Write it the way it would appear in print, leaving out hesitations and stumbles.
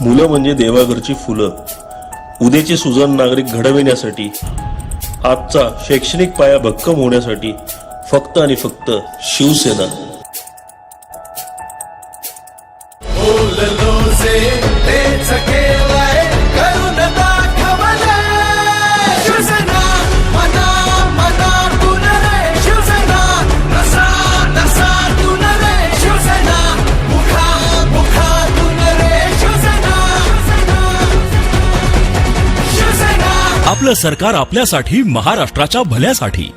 मुलं म्हणजे देवाघरची फुलं. उद्याचे सुजाण नागरिक घडविण्यासाठी, आजचा शैक्षणिक पाया भक्कम होण्यासाठी फक्त आणि फक्त शिवसेना. आपलं सरकार आपल्यासाठी, महाराष्ट्राच्या भल्यासाठी.